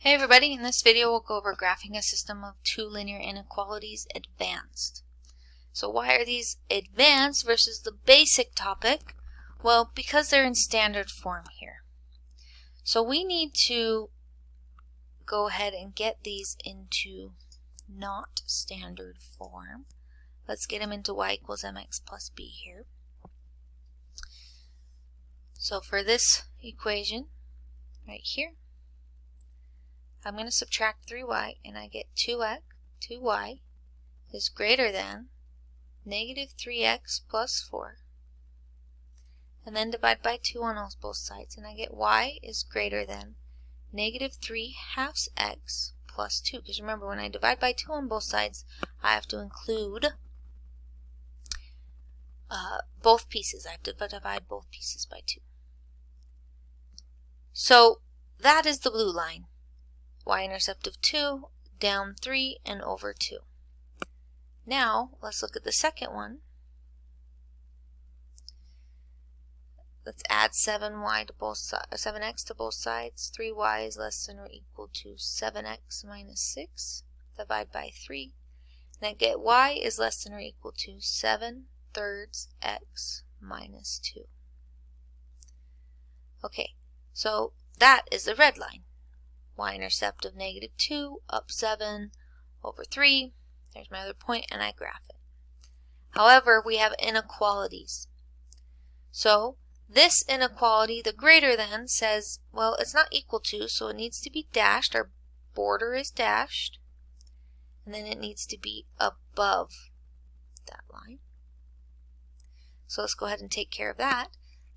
Hey everybody, in this video we'll go over graphing a system of two linear inequalities advanced. So why are these advanced versus the basic topic? Well, because they're in standard form here. So we need to go ahead and get these into not standard form. Let's get them into y equals mx plus b here. So for this equation right here, I'm going to subtract 3y and I get 2y is greater than negative 3x plus 4. And then divide by 2 on both sides and I get y is greater than negative 3/2 x plus 2. Because remember, when I divide by 2 on both sides, I have to include both pieces. I have to divide both pieces by 2. So that is the blue line. Y-intercept of 2, down 3, and over 2. Now, let's look at the second one. Let's add 7x to both sides. 3y is less than or equal to 7x minus 6. Divide by 3. And I get y is less than or equal to 7/3 x minus 2. Okay, so that is the red line. Y-intercept of negative 2, up 7, over 3. There's my other point, and I graph it. However, we have inequalities. So this inequality, the greater than, says, well, it's not equal to, so it needs to be dashed. Our border is dashed. And then it needs to be above that line. So let's go ahead and take care of that.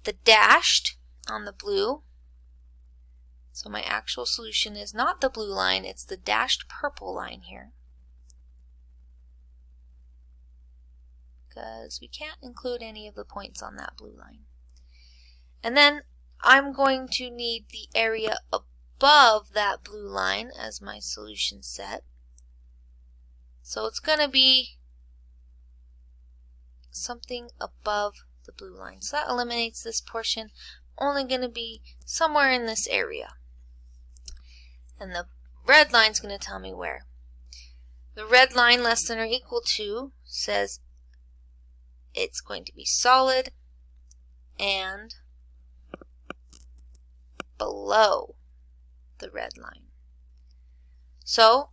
The dashed on the blue, so my actual solution is not the blue line, it's the dashed purple line here. Because we can't include any of the points on that blue line. And then I'm going to need the area above that blue line as my solution set. So it's going to be something above the blue line. So that eliminates this portion. Only going to be somewhere in this area. And the red line is going to tell me where. The red line less than or equal to says it's going to be solid and below the red line. So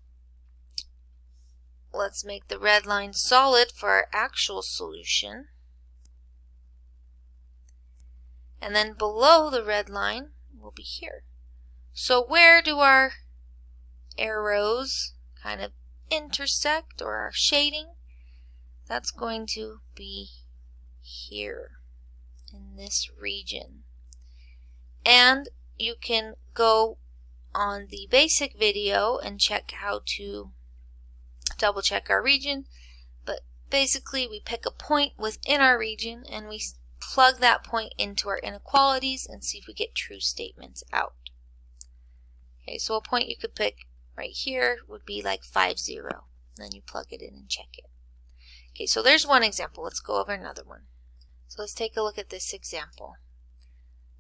let's make the red line solid for our actual solution. And then below the red line will be here. So where do our arrows kind of intersect, or our shading? That's going to be here in this region. And you can go on the basic video and check how to double check our region. But basically we pick a point within our region and we plug that point into our inequalities and see if we get true statements out. Okay, so a point you could pick right here would be like 5, 0. Then you plug it in and check it. Okay, so there's one example. Let's go over another one. So let's take a look at this example.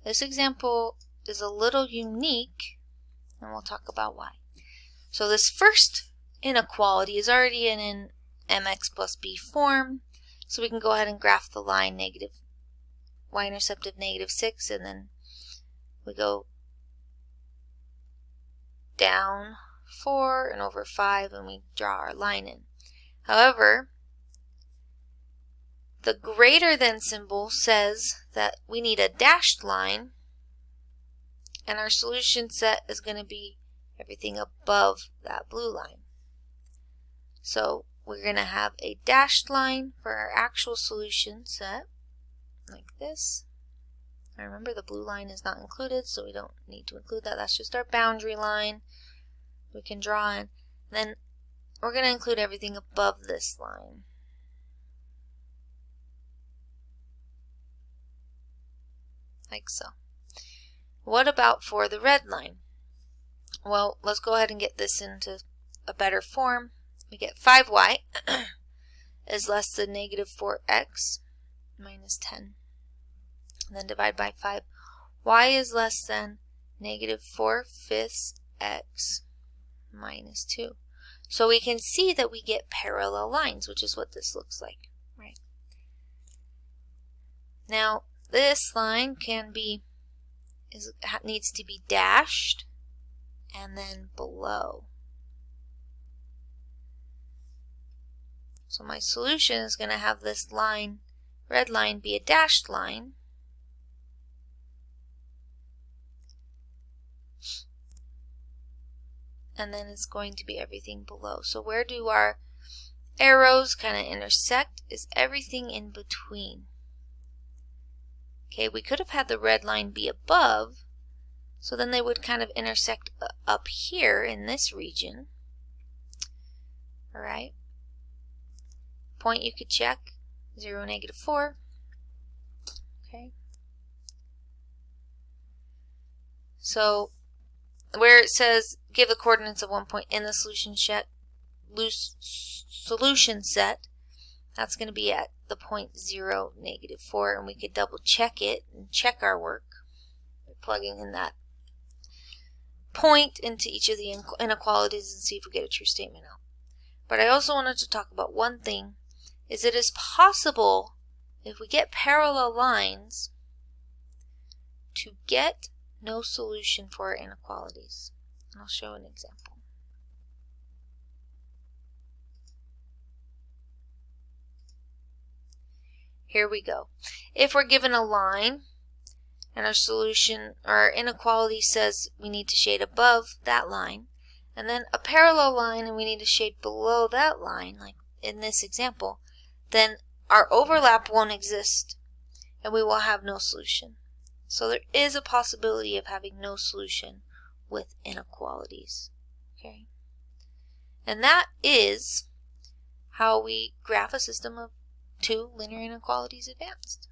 This example is a little unique, and we'll talk about why. So this first inequality is already in mx plus b form, so we can go ahead and graph the line negative y-intercept of negative 6, and then we go down 4 and over 5, and we draw our line in. However, the greater than symbol says that we need a dashed line, and our solution set is going to be everything above that blue line. So we're going to have a dashed line for our actual solution set, like this. Now remember, the blue line is not included, so we don't need to include that. That's just our boundary line we can draw in. Then we're going to include everything above this line. Like so. What about for the red line? Well, let's go ahead and get this into a better form. We get 5y is less than negative 4x minus 10. And then divide by 5. Y is less than negative 4/5 x minus 2. So we can see that we get parallel lines, which is what this looks like, right? Now, this line needs to be dashed and then below. So my solution is going to have this line, red line, be a dashed line. And then it's going to be everything below. So where do our arrows kind of intersect is everything in between. Okay, we could have had the red line be above, so then they would kind of intersect up here in this region. All right. Point you could check, 0, -4. Okay. So where it says give the coordinates of one point in the solution set, that's going to be at the point 0, -4, and we could double check it and check our work by plugging in that point into each of the inequalities and see if we get a true statement out. But I also wanted to talk about one thing, is it is possible, if we get parallel lines, to get no solution for our inequalities. And I'll show an example. Here we go. If we're given a line and our solution, our inequality says we need to shade above that line, and then a parallel line and we need to shade below that line, like in this example, then our overlap won't exist and we will have no solution. So there is a possibility of having no solution with inequalities. Okay? And that is how we graph a system of two linear inequalities advanced.